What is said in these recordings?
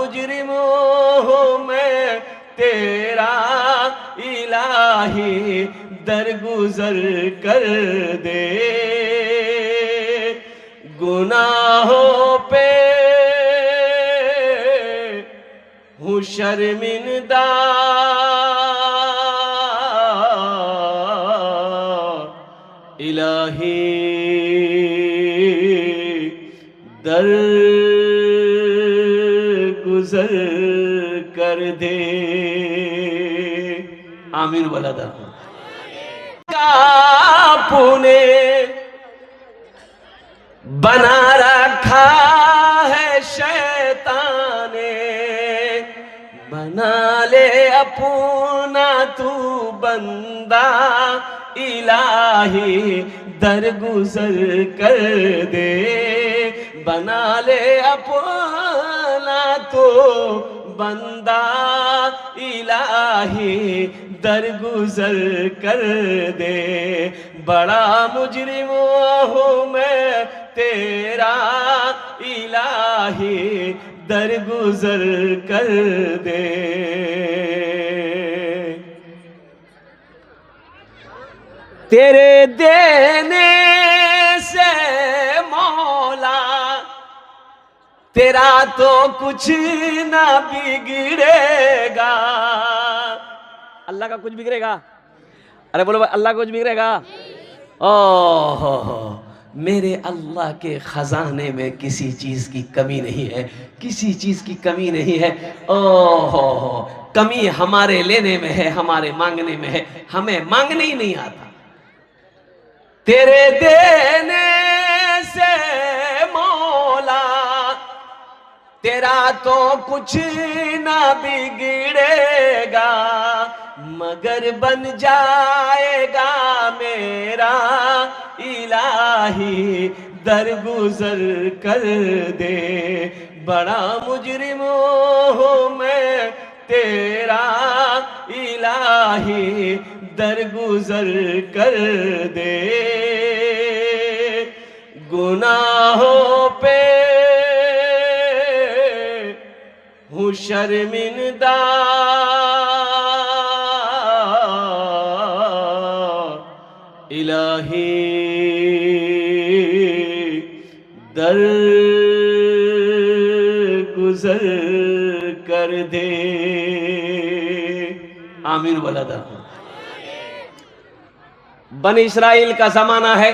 मुजरिम हूँ मैं तेरा इलाही, दरगुजर कर दे। गुनाहों पे हूँ शर्मिंदा, इलाही दर गुजर कर दे। आमीन बोला था। आपने बना रखा है शैतान ने, बना ले अपना तू बंदा, इलाही दरगुजर कर दे। बना ले अपना तो बंदा, इलाही दरगुजर कर दे। बड़ा मुजरिम हूँ मैं तेरा इलाही, दरगुजर कर दे। तेरे देने से मौला तेरा तो कुछ ना बिगड़ेगा। अल्लाह का कुछ बिगड़ेगा? अरे बोलो भाई, अल्लाह का कुछ बिगड़ेगा? ओह, मेरे अल्लाह के खजाने में किसी चीज की कमी नहीं है, किसी चीज की कमी नहीं है। ओह, कमी हमारे लेने में है, हमारे मांगने में है, हमें मांगने ही नहीं आता। तेरे देने से मौला तेरा तो कुछ ना बिगड़ेगा, मगर बन जाएगा मेरा इलाही, दरगुजर कर दे। बड़ा मुजरिम हूँ मैं तेरा इलाही, दरगुजर कर दे। गुनाहों पे हूँ शर्मिंदा, इलाही दर गुजर कर दे। आमीन बोला था। बनी इस्राइल का जमाना है,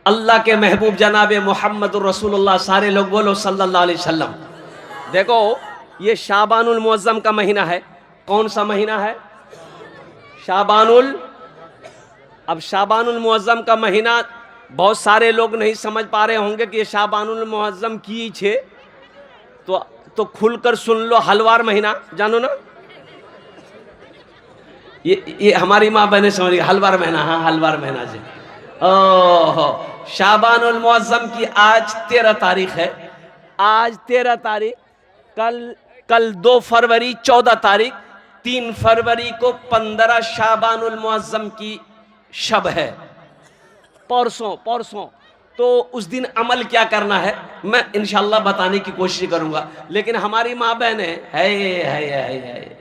अल्लाह के महबूब जनाबे मोहम्मद रसूलुल्लाह, सारे लोग बोलो सल्लल्लाहु अलैहि वसल्लम। देखो, ये शाबानुल मुअज्जम का महीना है। कौन सा महीना है? शाबानुल। अब शाबानुल मुअज्जम का महीना बहुत सारे लोग नहीं समझ पा रहे होंगे कि ये शाबानुल मुअज्जम की छे, तो खुलकर सुन लो। हलवार महीना जानो ना? ये हमारी माँ बहने समझ गई। हलवार महीना, हाँ हलवार महीना जी। ओह, शाबानुल मुअज्जम की आज 13 तारीख है। आज 13 तारीख, कल 2 फरवरी, 14 तारीख, 3 फरवरी को 15 शाबानुल मुअज्जम की शब है। परसों तो उस दिन अमल क्या करना है मैं इंशाल्लाह बताने की कोशिश करूंगा। लेकिन हमारी माँ बहने है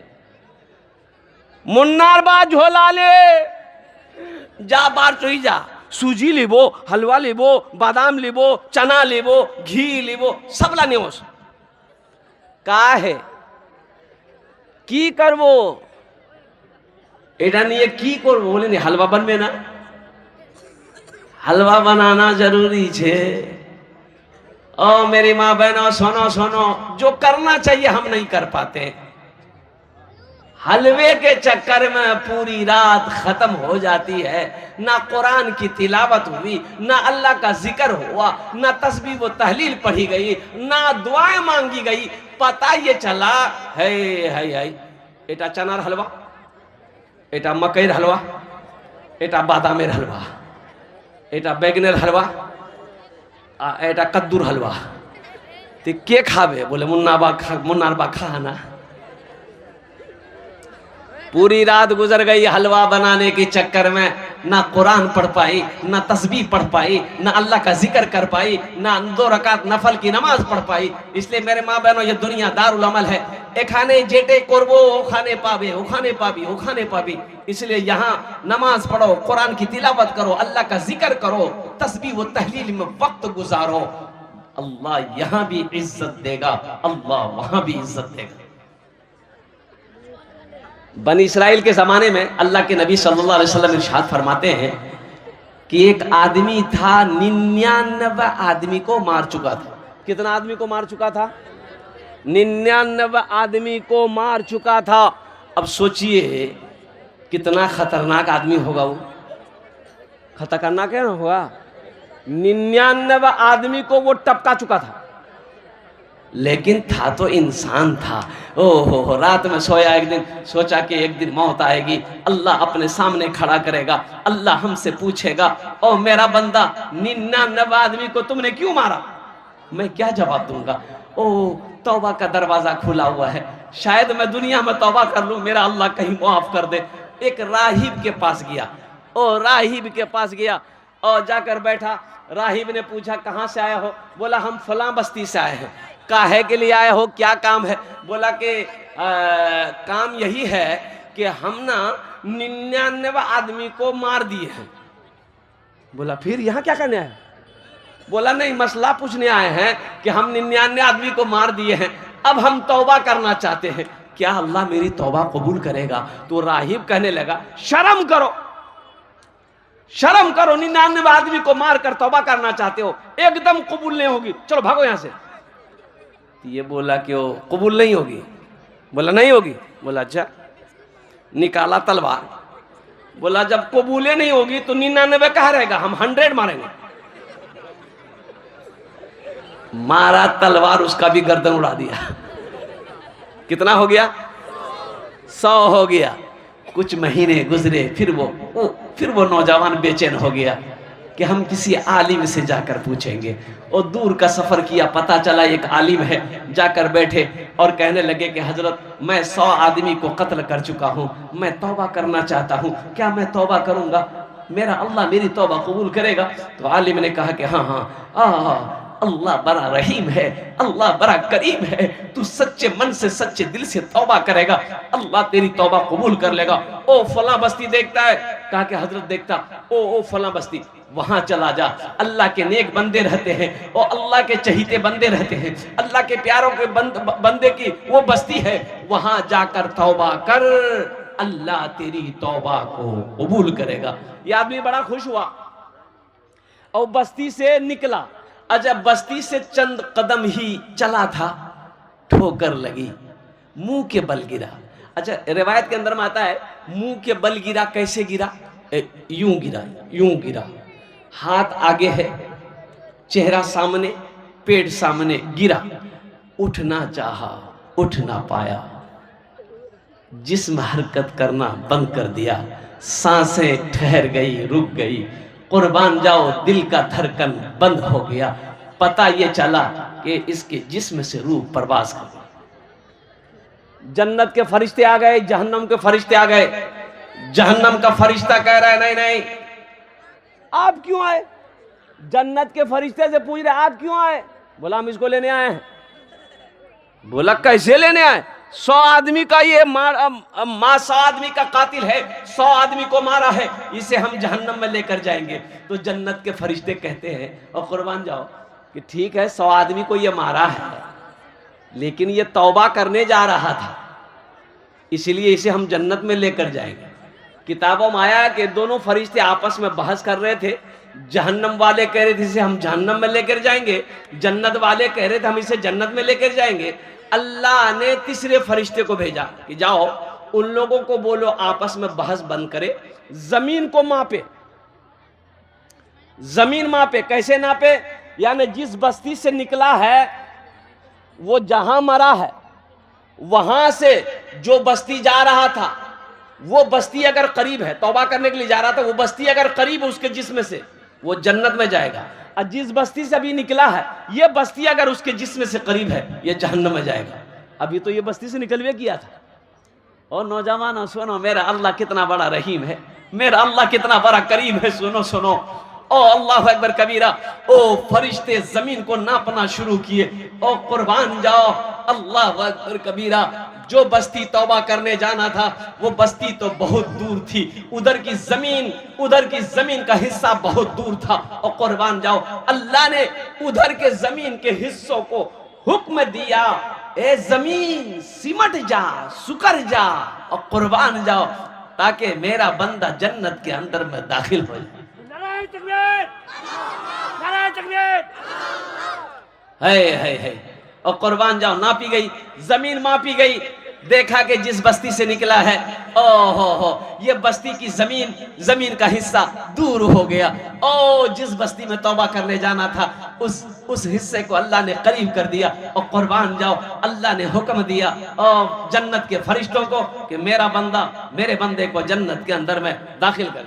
मुन्नार बा झोला ले जा, बार चुई जा, सूजी लेबो, हलवा लेबो, बादाम लेबो, चना लेबो, घी लेबो, सब लाने होस। का है की करबो? एटा निये की करबो? बोले नहीं, हलवा बनबे ना? हलवा बनाना जरूरी छे। ओ मेरी माँ बहनों, सुनो, जो करना चाहिए हम नहीं कर पाते। हलवे के चक्कर में पूरी रात खत्म हो जाती है। ना कुरान की तिलावत हुई, ना अल्लाह का जिक्र हुआ, ना तस्बीह व तहलील पढ़ी गई, ना दुआएं मांगी गई। पता ये चला है एटा चनार हलवा, एटा मकईर हलवा, एटा बादामेर हलवा, एटा बैगनेर हलवा, एटा कद्दूर हलवा। तो के खावे? बोले मुन्नार बा खा ना। पूरी रात गुजर गई हलवा बनाने के चक्कर में, ना कुरान पढ़ पाई, ना तस्बीह पढ़ पाई, ना अल्लाह का जिक्र कर पाई, ना 2 रकात नफल की नमाज पढ़ पाई। इसलिए मेरे माँ बहनों, ये दुनिया दारुल अमल है। एखाने जेटे करबो ओखाने पाबे, ओखाने पाबी, ओखाने पाबी। इसलिए यहाँ नमाज पढ़ो, कुरान की तिलावत करो, अल्लाह का जिक्र करो, तस्बीह व तहलील में वक्त गुजारो। अल्लाह यहाँ भी इज्जत देगा, अल्लाह वहां भी इज्जत देगा। बनी इस्राइल के ज़माने में अल्लाह के नबी सल्लल्लाहु अलैहि वसल्लम इरशाद फरमाते हैं कि एक आदमी था, 99 आदमी को मार चुका था। कितना आदमी को मार चुका था? 99 आदमी को मार चुका था। अब सोचिए कितना खतरनाक आदमी होगा वो। खतरनाक है ना होगा। 99 आदमी को वो टपका चुका था, लेकिन था तो इंसान था। ओहो, रात में सोया, एक दिन सोचा कि एक दिन मौत आएगी, अल्लाह अपने सामने खड़ा करेगा, अल्लाह हमसे पूछेगा, ओ मेरा बंदा 99 आदमी को तुमने क्यों मारा? मैं क्या जवाब दूंगा? ओ तौबा का दरवाजा खुला हुआ है, शायद मैं दुनिया में तौबा कर लूं, मेरा अल्लाह कहीं माफ कर दे। एक राहिब के पास गया, ओ राहिब के पास गया और जाकर बैठा। राहिब ने पूछा कहाँ से आया हो? बोला हम फलां बस्ती से आए हैं। काहे के लिए आए हो, क्या काम है? बोला कि काम यही है कि हम ना 99 आदमी को मार दिए हैं। बोला फिर यहाँ क्या करने आए? बोला नहीं, मसला पूछने आए हैं कि हम 99 आदमी को मार दिए हैं, अब हम तौबा करना चाहते हैं, क्या अल्लाह मेरी तौबा कबूल करेगा? तो राहिब कहने लगा शर्म करो, शर्म करो, 99 आदमी को मार कर तौबा करना चाहते हो, एकदम कबूल नहीं होगी, चलो भागो यहां से। ये बोला कि वो कबूल नहीं होगी। बोला नहीं होगी। बोला अच्छा। निकाला तलवार। बोला जब कबूले नहीं होगी तो 99 कहाँ रहेगा, हम 100 मारेंगे। मारा तलवार, उसका भी गर्दन उड़ा दिया। कितना हो गया? 100 हो गया। कुछ महीने गुजरे, फिर वो नौजवान बेचैन हो गया कि हम किसी आलिम से जाकर पूछेंगे। और दूर का सफर किया, पता चला एक आलिम है। जाकर बैठे और कहने लगे कि हजरत मैं 100 आदमी को कत्ल कर चुका हूँ, मैं तौबा करना चाहता हूँ, क्या मैं तौबा करूँगा, मेरा अल्लाह मेरी तौबा कबूल करेगा? तो आलिम ने कहा कि हाँ, अल्लाह बड़ा रहीम है, अल्लाह बड़ा करीम है, तू सच्चे मन से सच्चे दिल से तौबा करेगा, अल्लाह तेरी तौबा कबूल कर लेगा। ओ फला बस्ती देखता है? कहा कि हजरत देखता। ओ फला बस्ती, वहां चला जा, अल्लाह के नेक बंदे रहते हैं, और अल्लाह के चहीते बंदे रहते हैं, अल्लाह के प्यारों के बंदे की वो बस्ती है, वहां जाकर तौबा कर, अल्लाह तेरी तौबा को कबूल करेगा। ये आदमी बड़ा खुश हुआ और बस्ती से निकला। अजब, बस्ती से चंद कदम ही चला था, ठोकर लगी, मुंह के बल गिरा। अच्छा, रिवायत के अंदर में आता है मुंह के बल गिरा। कैसे गिरा? यूं गिरा, यूं गिरा, हाथ आगे है, चेहरा सामने, पेट सामने, गिरा। उठना चाहा, उठ ना पाया, जिस्म हरकत करना बंद कर दिया, सांसें ठहर गई, रुक गई, कुर्बान जाओ, दिल का धड़कन बंद हो गया, पता ये चला कि इसके जिस्म से रूह परवाज कर गई। जन्नत के फरिश्ते आ गए, जहन्नम के फरिश्ते आ गए। जहन्नम का फरिश्ता कह रहा है नहीं नहीं, आप क्यों आए? जन्नत के फरिश्ते से पूछ रहे आप क्यों आए? बोला हम इसको लेने आए हैं। बोला कैसे लेने आए? 100 आदमी का ये 100 आदमी का कातिल है, 100 आदमी को मारा है, इसे हम जहन्नम में लेकर जाएंगे। तो जन्नत के फरिश्ते कहते हैं और कुर्बान जाओ कि ठीक है 100 आदमी को ये मारा है, लेकिन ये तौबा करने जा रहा था, इसलिए इसे हम जन्नत में लेकर जाएंगे। किताबों में आया कि दोनों फरिश्ते आपस में बहस कर रहे थे। जहन्नम वाले कह रहे थे इसे हम जहन्नम में लेकर जाएंगे, जन्नत वाले कह रहे थे हम इसे जन्नत में लेकर जाएंगे। अल्लाह ने तीसरे फरिश्ते को भेजा कि जाओ उन लोगों को बोलो आपस में बहस बंद करे, जमीन को मापे। जमीन मापे, कैसे नापे? यानी जिस बस्ती से निकला है वो जहां मरा है, वहां से जो बस्ती जा रहा था वो बस्ती अगर करीब है, तौबा करने के लिए जा रहा था, वो बस्ती अगर करीब है उसके जिस्म से, वो जन्नत में जाएगा। और जिस बस्ती से अभी निकला है, ये बस्ती अगर उसके जिस्म से करीब है, ये जहन्नम में जाएगा। अभी तो ये बस्ती से निकलवे किया था, और नौजवानों सुनो, मेरा अल्लाह कितना बड़ा रहीम है, मेरा अल्लाह कितना बड़ा करीम है। सुनो सुनो, ओ अल्लाह अकबर कबीरा। ओ फरिश्ते जमीन को नापना शुरू किए। ओ कुर्बान जाओ, अल्लाह अकबर कबीरा। जो बस्ती तौबा करने जाना था वो बस्ती तो बहुत दूर थी, उधर की जमीन का हिस्सा बहुत दूर था। और कुर्बान जाओ, अल्लाह ने उधर के जमीन के हिस्सों को हुक्म दिया, ए जमीन सिमट जा, सुकर जा और कुर्बान जाओ, ताकि मेरा बंदा जन्नत के अंदर में दाखिल हो जाए। नाराए तकबीर, नाराए तकबीर। है और कुर्बान जाओ, नापी गई जमीन, मापी गई, देखा कि जिस बस्ती से निकला है, ओ ये बस्ती की जमीन का हिस्सा दूर हो गया। ओ जिस बस्ती में तौबा करने जाना था उस हिस्से को अल्लाह ने करीब कर दिया। और कुर्बान जाओ, अल्लाह ने हुक्म दिया और जन्नत के फरिश्तों को कि मेरा बंदा, मेरे बंदे को जन्नत के अंदर में दाखिल कर।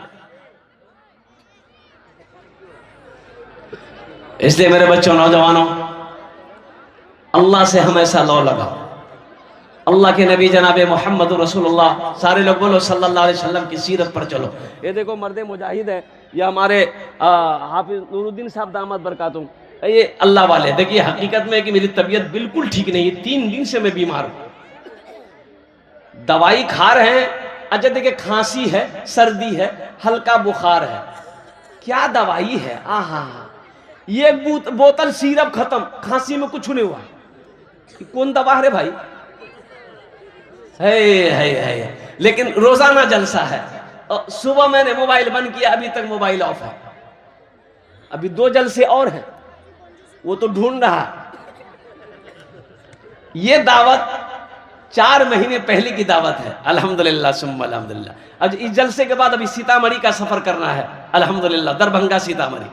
इसलिए मेरे बच्चों, नौजवानों, अल्लाह से हमेशा लो लगाओ। अल्लाह के नबी जनाब मोहम्मद रसूलुल्लाह, सारे लोग बोलो सल्लल्लाहु अलैहि वसल्लम की सीरत पर चलो। ये देखो मर्दे मुजाहिद है, ये हमारे हाफिज नूरुद्दीन साहब दामद बरकातुहू, ये अल्लाह वाले। देखिए हकीकत में कि मेरी तबीयत बिल्कुल ठीक नहीं है, 3 दिन से मैं बीमार हूं, दवाई खा रहे हैं। अच्छा देखिए, खांसी है, सर्दी है, हल्का बुखार है, क्या दवाई है। आहा, ये बोतल सिरप खत्म, खांसी में कुछ नहीं हुआ। कौन दवा है भाई? है। लेकिन रोजाना जलसा है। और सुबह मैंने मोबाइल बंद किया, अभी तक मोबाइल ऑफ है। अभी 2 जलसे और हैं, वो तो ढूंढ रहा। ये दावत 4 महीने पहले की दावत है। अल्हम्दुलिल्लाह सुम्मा अल्हम्दुलिल्लाह। अब इस जलसे के बाद अभी सीतामढ़ी का सफर करना है, अल्हम्दुलिल्लाह, दरभंगा सीतामढ़ी।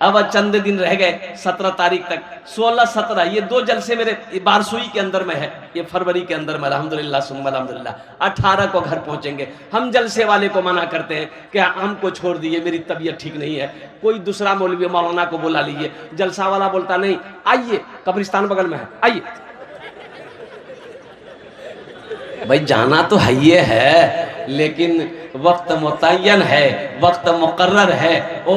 अब चंद दिन रह गए, 17 तारीख तक, 16, 17, ये 2 जलसे मेरे बारसुई के अंदर में है, ये फरवरी के अंदर में, अल्हम्दुलिल्लाह सुम्मा अल्हम्दुलिल्लाह। 18 को घर पहुंचेंगे। हम जलसे वाले को मना करते हैं कि हमको छोड़ दिए, मेरी तबीयत ठीक नहीं है, कोई दूसरा मौलवी मौलाना को बुला लीजिए। जलसा वाला बोलता नहीं, आइए, कब्रिस्तान बगल में है, आइए। भाई जाना तो है, ये है, लेकिन वक्त मुतय्यन है, वक्त मुकर्रर है। ओ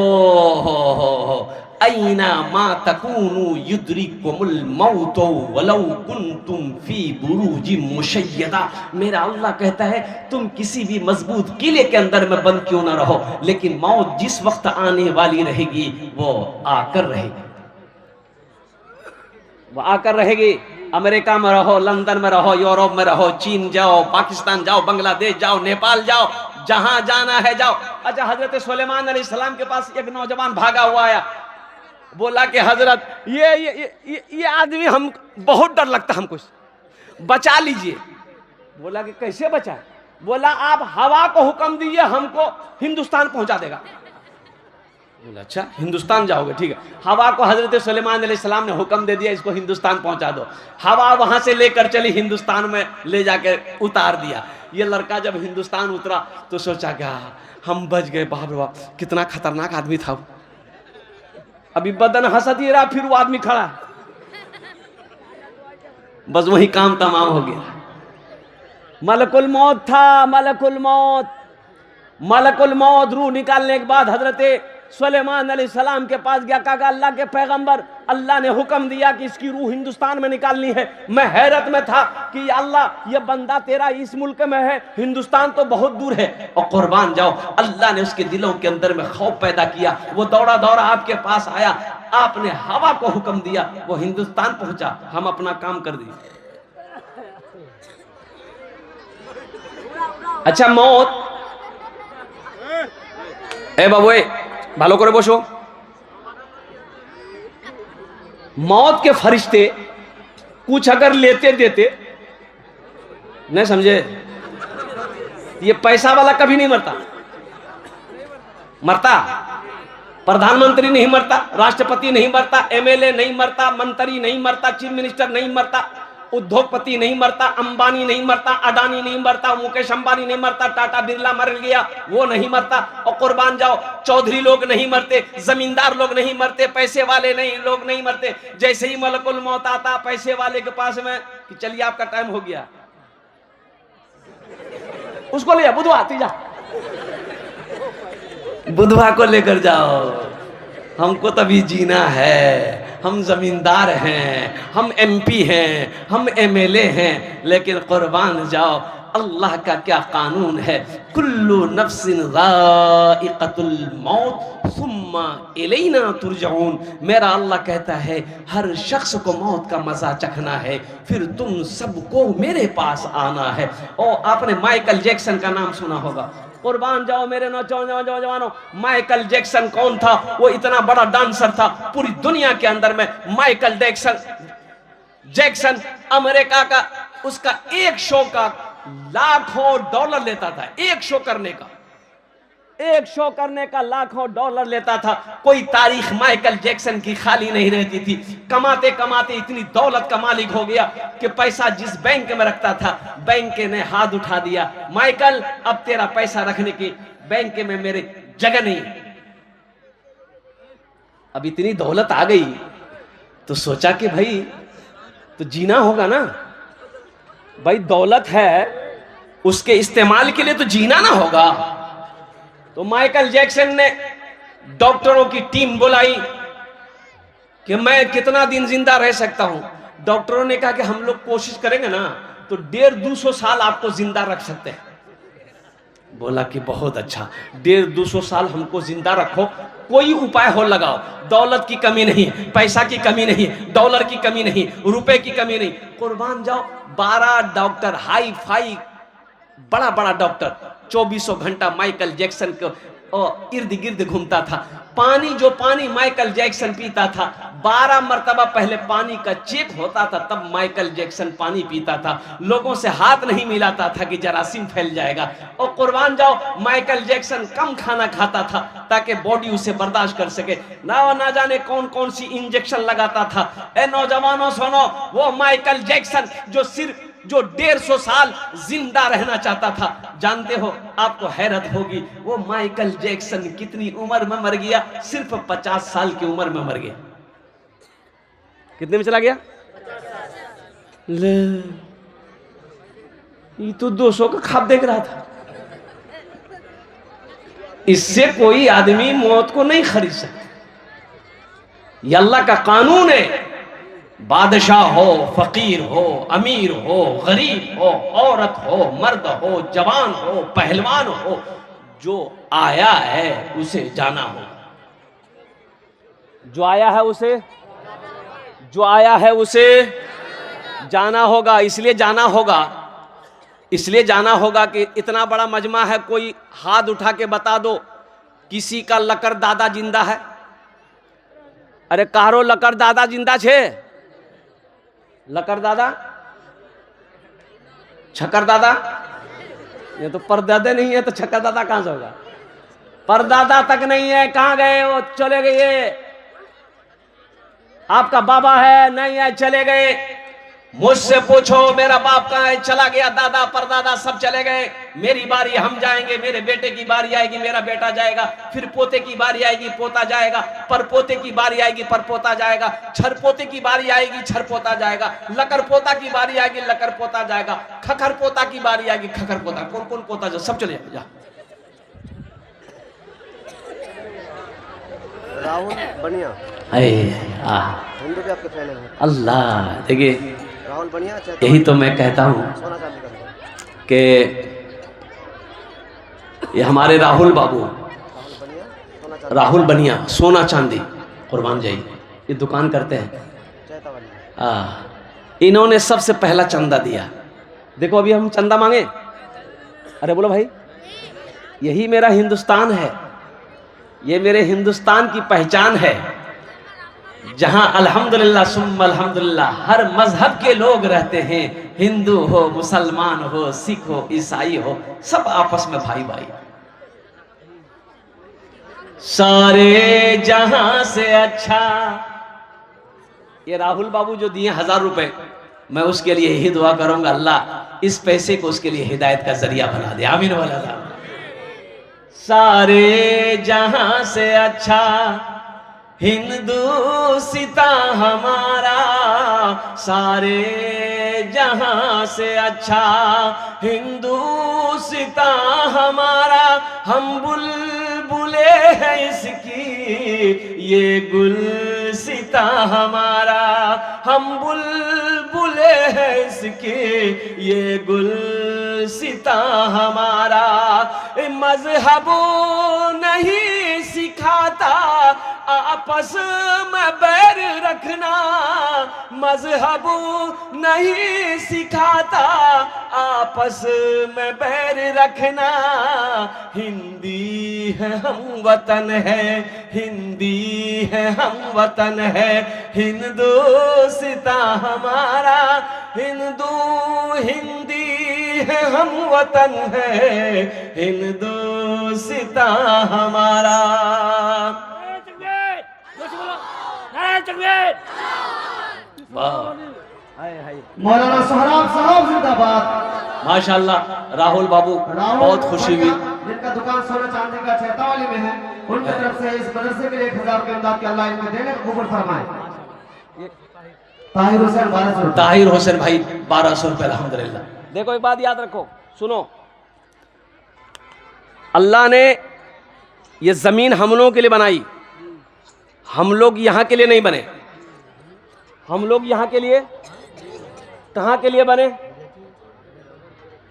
हो ऐना मा तकूनु युद्रिकुमुल मौतो वलौ कुंतुम फी बुरूजिम मुशय्यदा। मेरा अल्लाह कहता है, तुम किसी भी मजबूत किले के अंदर में बंद क्यों ना रहो, लेकिन मौत जिस वक्त आने वाली रहेगी वो आकर रहेगी, वो आकर रहेगी। अमेरिका में रहो, लंदन में रहो, यूरोप में रहो, चीन जाओ, पाकिस्तान जाओ, बांग्लादेश जाओ, नेपाल जाओ, जहां जाना है जाओ। अच्छा, हजरत सुलेमान अलैहिस्सलाम के पास एक नौजवान भागा हुआ आया, बोला कि हजरत ये आदमी, हम बहुत डर लगता, हमको बचा लीजिए। बोला कि कैसे बचा? बोला आप हवा को हुक्म दीजिए, हमको हिंदुस्तान पहुंचा देगा। बोला अच्छा हिंदुस्तान जाओगे, ठीक है। हवा को हजरत सुलेमान अलैहिस्सलाम ने हुक्म दे दिया, इसको हिंदुस्तान पहुंचा दो। हवा वहां से लेकर चली, हिंदुस्तान में ले जाकर उतार दिया। ये लड़का जब हिंदुस्तान उतरा तो सोचा क्या हम बच गए, बाप रे बाप, कितना खतरनाक आदमी था। अभी बदन हंसत ही रहा, फिर वो आदमी खड़ा, बस वही काम तमाम हो गया। मलकुल मौत था, मलकुल मौत रूह निकालने के बाद हजरत सुलेमान अलैहिस्सलाम के पास गया, कहा अल्लाह के पैगंबर, अल्लाह ने हुक्म दिया कि इसकी रूह हिंदुस्तान में निकालनी है। मैं हैरत में था कि अल्लाह, ये बंदा तेरा इस मुल्क में है, हिंदुस्तान तो बहुत दूर है। और कुर्बान जाओ, अल्लाह ने उसके दिलों के अंदर में खौफ पैदा किया। वो दौड़ा दौड़ा आपके पास आया, आपने हवा को हुक्म दिया, वो हिंदुस्तान पहुंचा, हम अपना काम कर दिए। अच्छा, मौत, ए बाबू ভালো করে বসো। मौत के फरिश्ते कुछ अगर लेते देते, नहीं समझे, ये पैसा वाला कभी नहीं मरता, प्रधानमंत्री नहीं मरता, राष्ट्रपति नहीं मरता, एमएलए नहीं मरता, मंत्री नहीं मरता, चीफ मिनिस्टर नहीं मरता, उद्योगपति नहीं मरता, अंबानी नहीं मरता, अडानी नहीं मरता, मुकेश अंबानी नहीं मरता, टाटा बिरला मर गया, वो नहीं मरता। और कुर्बान जाओ, चौधरी लोग नहीं मरते, जमींदार लोग नहीं मरते, पैसे वाले लोग नहीं मरते। जैसे ही मलकुल मौत आता पैसे वाले के पास में कि चलिए आपका टाइम हो गया, उसको ले बुधवा तीजा, बुधवा को लेकर जाओ। हमको तभी जीना है, हम जमींदार हैं, हम एमपी हैं, हम एमएलए हैं, लेकिन कुर्बान जाओ, अल्लाह का क्या कानून है, कुल्लु नफ्सिन ज़ाइक़तुल मौत सुम्मा इलैना तुरजऊन। मेरा अल्लाह कहता है हर शख्स को मौत का मजा चखना है, फिर तुम सबको मेरे पास आना है। और आपने माइकल जैक्सन का नाम सुना होगा। कुर्बान जाओ मेरे नौजवानों, माइकल जैक्सन कौन था? वो इतना बड़ा डांसर था, पूरी दुनिया के अंदर में माइकल जैक्सन अमेरिका का, उसका एक शो का लाखों डॉलर लेता था। एक शो करने का लाखों डॉलर लेता था। कोई तारीख माइकल जैक्सन की खाली नहीं रहती थी। कमाते कमाते इतनी दौलत का मालिक हो गया कि पैसा जिस बैंक में रखता था, बैंक ने हाथ उठा दिया, माइकल अब तेरा पैसा रखने की बैंक में मेरे जगह नहीं। अब इतनी दौलत आ गई तो सोचा कि भाई तो जीना होगा ना भाई, दौलत है उसके इस्तेमाल के लिए तो जीना ना होगा। तो माइकल जैक्सन ने डॉक्टरों की टीम बुलाई कि मैं कितना दिन जिंदा रह सकता हूं। डॉक्टरों ने कहा कि हम लोग कोशिश करेंगे ना तो 150-200 साल आपको जिंदा रख सकते हैं। बोला कि बहुत अच्छा, 150-200 साल हमको जिंदा रखो, कोई उपाय हो लगाओ। दौलत की कमी नहीं, पैसा की कमी नहीं, डॉलर की कमी नहीं, रुपए की कमी नहीं। कुर्बान जाओ 12 डॉक्टर, हाई फाई बड़ा बड़ा डॉक्टर 2400 घंटा माइकल जैक्सन को इर्द गिर्द घूमता था। पानी माइकल जैक्सन पीता था, 12 मरतबा पहले पानी का चेक होता था, तब माइकल जैक्सन पानी पीता था। लोगों से हाथ नहीं मिलाता था कि जरासीम फैल जाएगा। और कुर्बान जाओ माइकल जैक्सन कम खाना खाता था ताकि बॉडी उसे बर्दाश्त कर सके। ना जाने कौन कौन सी इंजेक्शन लगाता था। ए नौजवानों सुनो, वो माइकल जैक्सन जो 150 साल जिंदा रहना चाहता था, जानते हो आपको हैरत होगी वो माइकल जैक्सन कितनी उम्र में मर गया? सिर्फ 50 साल की उम्र में मर गया। कितने में चला गया? ले, ये तो 200 का ख्वाब देख रहा था। इससे कोई आदमी मौत को नहीं खरीद सकता। ये अल्लाह का कानून है। बादशाह हो, फकीर हो, अमीर हो, गरीब हो, औरत हो, मर्द हो, जवान हो, पहलवान हो, जो आया है उसे जाना हो। जो आया है उसे जाना होगा। इसलिए जाना होगा कि इतना बड़ा मजमा है, कोई हाथ उठा के बता दो किसी का लकर दादा जिंदा है? अरे कारो लकर दादा जिंदा छे? लकर दादा, छकर दादा, ये तो परदादे नहीं है तो छकर दादा कहां से होगा? परदादा तक नहीं है, कहां गए वो? चले गए। आपका बाबा है? नहीं है, चले गए। मुझसे पूछो मेरा बाप कहां है? चला गया। दादा परदादा सब चले गए। मेरी बारी, हम जाएंगे, मेरे बेटे की बारी आएगी, मेरा बेटा जाएगा, फिर पोते की बारी आएगी, पोता जाएगा, परपोते की बारी आएगी, परपोता जाएगा, छरपोते की बारी आएगी, छरपोता जाएगा, लकर पोता की बारी आएगी, लकर पोता जाएगा, खखर पोता की बारी आएगी, खखर पोता। कौन कौन पोता जो सब चले जा। राहुल बनिया हिंदू के आपके फैन हैं। अल्लाह, देखिए राहुल बनिया, यही तो मैं कहता हूँ कि ये हमारे राहुल बाबू, राहुल बनिया सोना चांदी कुर्बान जाइए, ये दुकान करते हैं। इन्होंने सबसे पहला चंदा दिया। देखो अभी हम चंदा मांगे, अरे बोलो भाई, यही मेरा हिंदुस्तान है, ये मेरे हिंदुस्तान की पहचान है, जहां अल्हम्दुलिल्लाह सुम्मा अल्हम्दुलिल्लाह हर मजहब के लोग रहते हैं। हिंदू हो, मुसलमान हो, सिख हो, ईसाई हो, सब आपस में भाई भाई। सारे जहां से अच्छा, ये राहुल बाबू जो दिए 1000 रुपए, मैं उसके लिए यही दुआ करूंगा, अल्लाह इस पैसे को उसके लिए हिदायत का जरिया बना दे। आमीन वाला। सारे जहां से अच्छा हिंदुस्ता हमारा सारे जहां से अच्छा, हिंदुस्ता हमारा हम बुलबुले हैं इसकी, ये गुलसिता हमारा हम बुलबुले हैं इसकी, ये गुलसिता हमारा। मजहब नहीं सिखाता आपस में बैर रखना, मजहब नहीं सिखाता आपस में बैर रखना। हिंदी है हम वतन है, हिंदी है हम वतन है, हिंदुस्तां हमारा हिंदी है हम वतन है, हिंदुस्तां हमारा। मौलाना सोहराब साहब जिंदाबाद। माशाल्लाह राहुल बाबू बहुत खुशी हुई। जिनका दुकान सोने चांदी का छेतावाली में है, उनकी तरफ से इस मदरसे के लिए 1000 के इमदाद के अल्लाह इनको देने को कबूल फरमाए। ताहिर हुसैन 1200। ताहिर हुसैन भाई 1200 रुपए अल्हम्दुलिल्लाह। देखो एक बात याद रखो, सुनो, अल्लाह ने ये जमीन हम लोगों के लिए बनाई, हम लोग यहाँ के लिए नहीं बने। हम लोग यहाँ के लिए, कहाँ के लिए बने?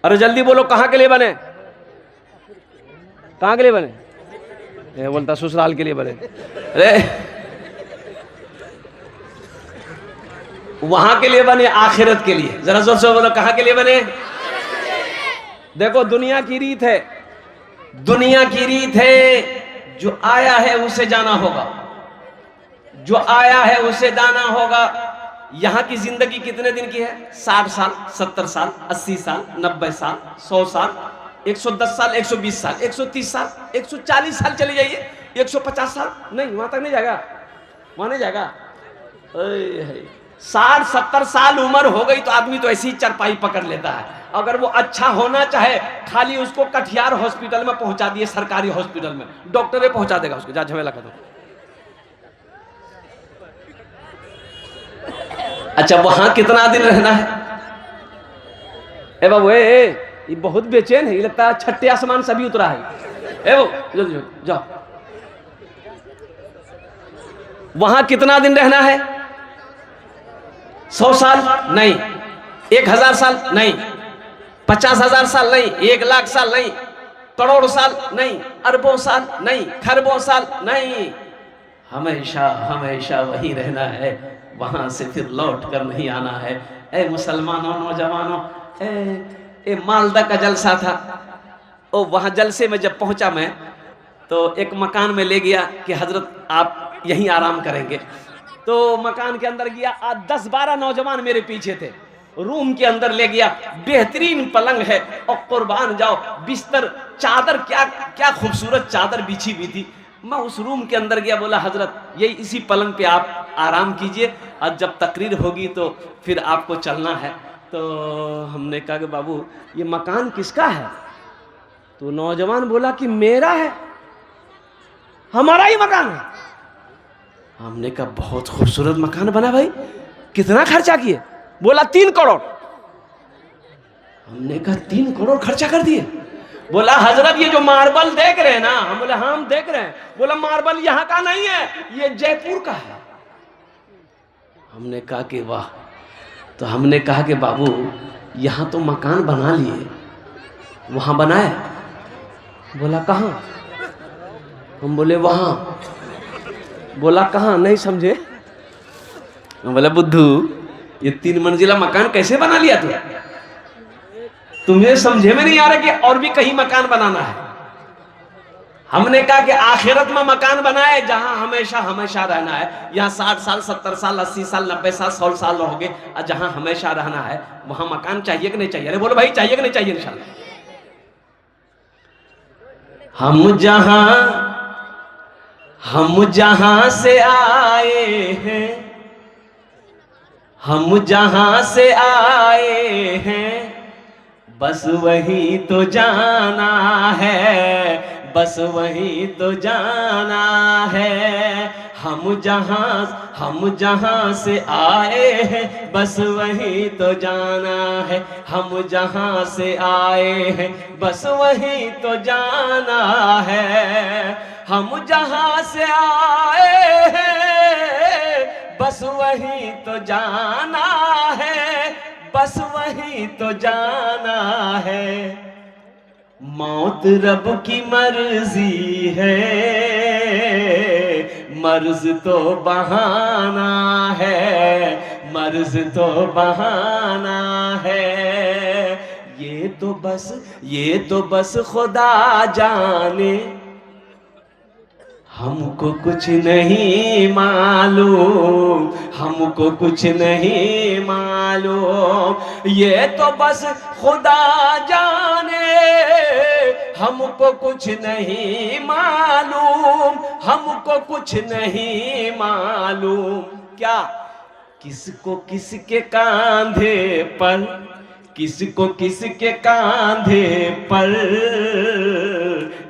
अरे जल्दी बोलो, कहाँ के लिए बने? कहाँ के लिए बने? ये बोलता ससुराल के लिए बने। अरे वहां के लिए बने, आखिरत के लिए। जरा जोर से बोलो, कहाँ के लिए बने? देखो दुनिया की रीत है, दुनिया की रीत है, जो आया है उसे जाना होगा, जो आया है उसे जाना होगा। यहां की जिंदगी कितने दिन की है? 60 साल, 70 साल, 80 साल, 90 साल, 100 साल, 110 साल, 120 साल, 130 साल, 140 साल चले जाइए, 150 साल नहीं, वहां तक नहीं जाएगा, वहां नहीं जाएगा। 60-70 साल उम्र हो गई तो आदमी तो ऐसी चरपाई पकड़ लेता है। अगर वो अच्छा होना चाहे, खाली उसको कटिहार हॉस्पिटल में पहुंचा दिए, सरकारी हॉस्पिटल में डॉक्टर ने पहुंचा देगा उसको, जा झमेला खत्म। अच्छा वहां कितना दिन रहना है? ए बाबू ये बहुत बेचैन है, ये लगता है छठे आसमान सभी उतरा है। ए बाबू जल्दी जाओ, वहां कितना दिन रहना है? 100 साल नहीं, 1000 साल नहीं, 50,000 साल नहीं, 1 लाख साल नहीं, करोड़ साल नहीं, अरबों साल नहीं, खरबों साल नहीं, हमेशा हमेशा वही रहना है, वहां से फिर लौट कर नहीं आना है। ए मुसलमानों, नौजवानों, ए मालदा का जलसा था, ओ वहां जलसे में जब पहुंचा मैं तो एक मकान में ले गया कि हजरत आप यहीं आराम करेंगे। तो मकान के अंदर गया, 10-12 नौजवान मेरे पीछे थे, रूम के अंदर ले गया, बेहतरीन पलंग है और कुर्बान जाओ बिस्तर, चादर, क्या क्या खूबसूरत चादर बिछी हुई थी। मैं उस रूम के अंदर गया, बोला हजरत यही इसी पलंग पे आप आराम कीजिए और जब तकरीर होगी तो फिर आपको चलना है। तो हमने कहा कि बाबू ये मकान किसका है? तो नौजवान बोला कि मेरा है, हमारा ही मकान है। हमने कहा बहुत खूबसूरत मकान बना भाई, कितना खर्चा किए? बोला 3 करोड़। हमने कहा 3 करोड़ खर्चा कर दिए? बोला हजरत ये जो मार्बल देख रहे हैं ना, हम बोले हाँ हम देख रहे हैं। बोला मार्बल यहाँ का नहीं है, ये जयपुर का है। हमने कहा कि वाह। तो हमने कहा कि बाबू यहाँ तो मकान बना लिए, वहां बनाए? बोला कहाँ? हम बोले वहां। बोला कहाँ? नहीं समझे। बोला बुद्धू ये 3 मंजिला मकान कैसे बना लिया तू? तुम्हें समझे में नहीं आ रहा कि और भी कहीं मकान बनाना है। हमने कहा कि आखिरत में मकान बनाए जहां हमेशा हमेशा रहना है। यहाँ 60 साल, 70 साल, 80 साल, 90 साल, 100 साल रहोगे और जहां हमेशा रहना है वहां मकान चाहिए कि नहीं चाहिए? अरे बोलो भाई चाहिए कि नहीं चाहिए? इंशाल्लाह। हम जहां से आए हैं, हम जहां से आए हैं, बस वही तो जाना है, बस वही तो जाना है। हम जहां से आए हैं बस वहीं तो जाना है, हम जहां से आए हैं बस वहीं तो जाना है, हम जहां से आए हैं बस वहीं तो जाना है, बस वहीं तो जाना है। मौत रब की मर्जी है, मर्ज तो बहाना है, मर्ज तो बहाना है। ये तो बस खुदा जाने, हमको कुछ नहीं मालूम, हमको कुछ नहीं मालूम। ये तो बस खुदा जाने, हमको कुछ नहीं मालूम, हमको कुछ नहीं मालूम। क्या किसको किसके कांधे पर, किसको किसके कांधे पर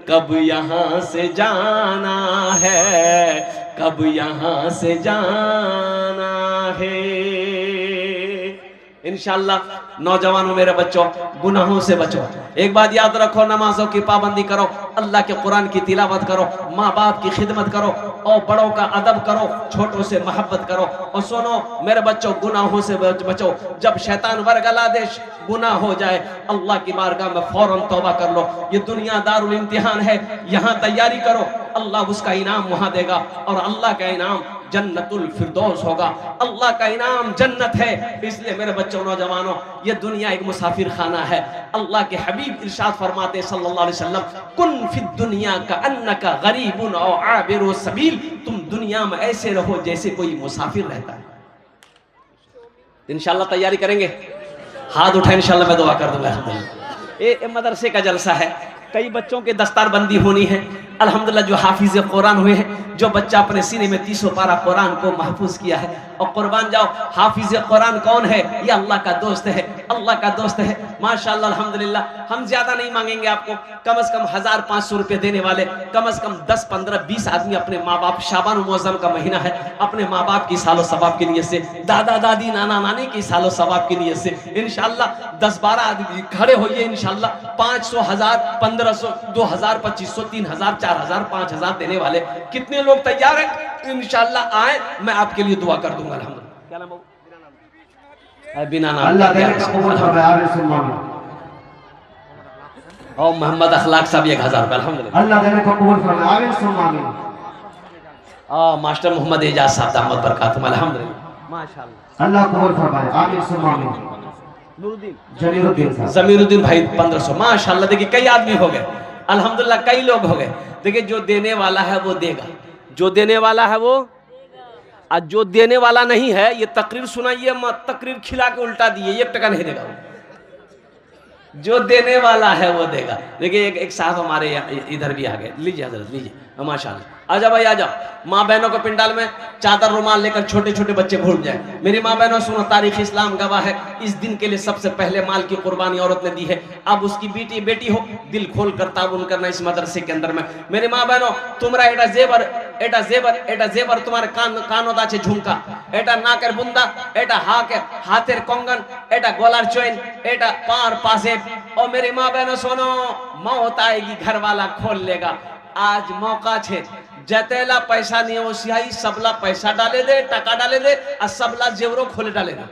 कब यहाँ से जाना है, कब यहाँ से जाना है। इंशाअल्लाह नौजवानों मेरे बच्चों, गुनाहों से बचो। एक बात याद रखो, नमाजों की पाबंदी करो, अल्लाह के कुरान की तिलावत करो, माँ बाप की खिदमत करो और बड़ों का अदब करो, छोटों से मोहब्बत करो। और सुनो मेरे बच्चों, गुनाहों से बचो। जब शैतान वरगला दे, गुनाह हो जाए, अल्लाह की बारगाह में फौरन तौबा कर लो। ये दुनिया दारुल इम्तिहान है, यहाँ तैयारी करो, अल्लाह उसका इनाम वहां देगा और अल्लाह का इनाम जन्नतुल फिरदौस होगा। अल्लाह का इनाम जन्नत है। इसलिए मेरे बच्चों, नौजवानों, ये दुनिया एक मुसाफिर खाना है। अल्लाह के हबीब इरशाद फरमाते सल्लल्लाहु अलैहि वसल्लम, कुन फिद दुनिया का अन्नका गरीबुन औ आबिरु सबील, तुम दुनिया में ऐसे रहो जैसे कोई मुसाफिर रहता है। इंशाल्लाह तैयारी करेंगे, हाथ उठाए, इंशाल्लाह मैं दुआ कर दूंगा। ये मदरसे का जलसा है, कई बच्चों के दस्तारबंदी होनी है। अल्हम्दुलिल्लाह जो हाफिज कुरान हुए हैं, जो बच्चा अपने सीने में 30 पारा कुरान को महफूज किया है, और कुर्बान जाओ, हाफिज कुरान कौन है? ये अल्लाह का दोस्त है, अल्लाह का दोस्त है। माशाअल्लाह अल्हम्दुलिल्लाह। हम ज्यादा नहीं मांगेंगे आपको, कम से कम 1500 रुपये देने वाले कम से कम 10, 15, 20 आदमी अपने माँ बाप, शाबान मुअज़्ज़म का महीना है, अपने माँ बाप की सालो सवाब की नीयत से, दादा दादी नाना नानी की सालो सवाब की नीयत से इंशाअल्लाह 10-12 आदमी खड़े होइए। इंशाअल्लाह 500, 1000, 1500, 2000, 2500, 3000, 4000, 5000 देने वाले कितने लोग तैयार हैं? इंशाअल्लाह आए, मैं आपके लिए दुआ कर दूंगा। अल्हम्दुलिल्लाह। क्या नाम है? बिना नाम अल्लाह देने का कबूल फरमाए। आमीन सुम्मा आमीन। और मोहम्मद अखलाक साहब 1000 रुपये। अल्हम्दुलिल्लाह। अल्लाह देने का कबूल फरमाए। आमीन सुम्मा आमीन। मास्टर मोहम्मद एजाज साहब दामद बरकातुहू। अल्हम्दुलिल्लाह, माशाअल्लाह। अल्लाह कबूल फरमाए। आमीन सुम्मा आमीन। जमीरुद्दीन भाई 1500। माशाअल्लाह। देखिए कई आदमी हो गए, अल्हम्दुलिल्लाह कई लोग हो गए। देखिए जो देने वाला है वो देगा, जो देने वाला है वो, और जो देने वाला नहीं है, ये तकरीर सुनाइए मत, तकरीर खिला के उल्टा दिए, 1 टका नहीं देगा। जो देने वाला है वो देगा। देखिए एक साहब हमारे इधर भी आ गए, लीजिए हजरत लीजिए, माशाअल्लाह। आजा भाई आजा। माँ बहनों के पिंडाल में चादर रुमाल लेकर छोटे छोटे बच्चे घूम जाए। मेरी माँ बहनों सुनो, तारीख इस्लाम गवाह है, इस दिन के लिए सबसे पहले माल की कुर्बानी औरत ने दी है। अब उसकी बेटी हो, दिल खोल कर ताउन करना इस मदरसे के अंदर में। मेरी माँ बहनों, तुम्हारा एटा जेवर तुम्हारे कानों दाचे झुमका, एटा नाकर बुंदा, एटा हाथेर कंगन, एटा गोलार चोइन, एटा पार पासे। और मेरी माँ बहनों सुनो, मौत आएगी घर वाला खोल लेगा। आज मौका छे, जतेला पैसा नहीं है वो सिहाई सबला पैसा डाले दे, टका डाले दे, और सबला जेवरो खोले डाले दे।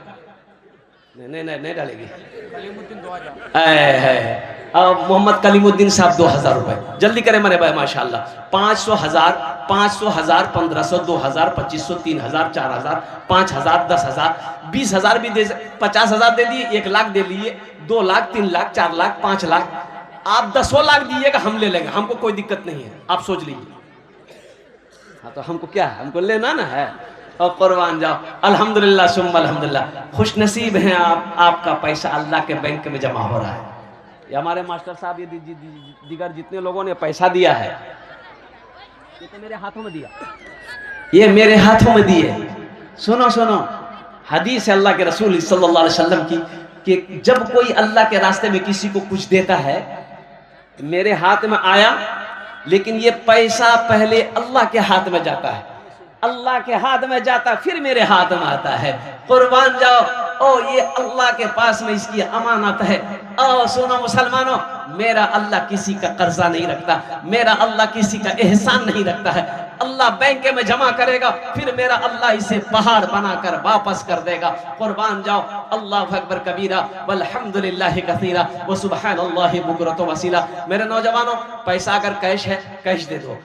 नहीं डालेगी। मोहम्मद कलीमुद्दीन साहब 2000 रुपए जल्दी करें मेरे भाई। माशाअल्लाह। 500, 1000, 1500, 2000, 2500, 3000, 4000, 5000, 10000, 20000 भी दे, 50000 दे दिए, 1 लाख दे लिए, 2 लाख, 3 लाख, 4 लाख, 5 लाख। आप 10 लाख दिएगा, हम ले लेंगे, हमको कोई दिक्कत नहीं है, आप सोच लीजिए। हाँ तो हमको क्या है, हमको लेना ना है। और कुर्बान जाओ। अल्हम्दुलिल्लाह सुम्मा अल्हम्दुलिल्लाह, खुश नसीब हैं आप, आपका पैसा अल्लाह के बैंक में जमा हो रहा है। ये हमारे मास्टर साहब, ये दीगर जितने लोगों ने पैसा दिया है, ये तो मेरे हाथों में दिया, ये मेरे हाथों में दिए। सुनो सुनो, हदीस है अल्लाह के रसूल सल्लल्लाहु अलैहि वसल्लम की, कि जब कोई अल्लाह के रास्ते में किसी को कुछ देता है, मेरे हाथ में आया, लेकिन ये पैसा पहले अल्लाह के हाथ में जाता है। अल्लाह के हाथ में जाता फिर मेरे हाथ में आता है। कुर्बान जाओ, ओ ये अल्लाह के पास में इसकी अमानत है। ओ सुनो मुसलमानों, मेरा अल्लाह किसी का कर्जा नहीं रखता, मेरा अल्लाह किसी का एहसान नहीं रखता है। अल्लाह बैंक में जमा करेगा, फिर मेरा अल्लाह इसे पहाड़ बनाकर वापस कर देगा। कुर्बान जाओ, अल्लाह अकबर कबीरा वल्हम्दुलिल्लाहि कसीरा व सुबहानल्लाहि बुकरतु वसीला। मेरे नौजवानों, पैसा अगर कैश है कैश दे दो,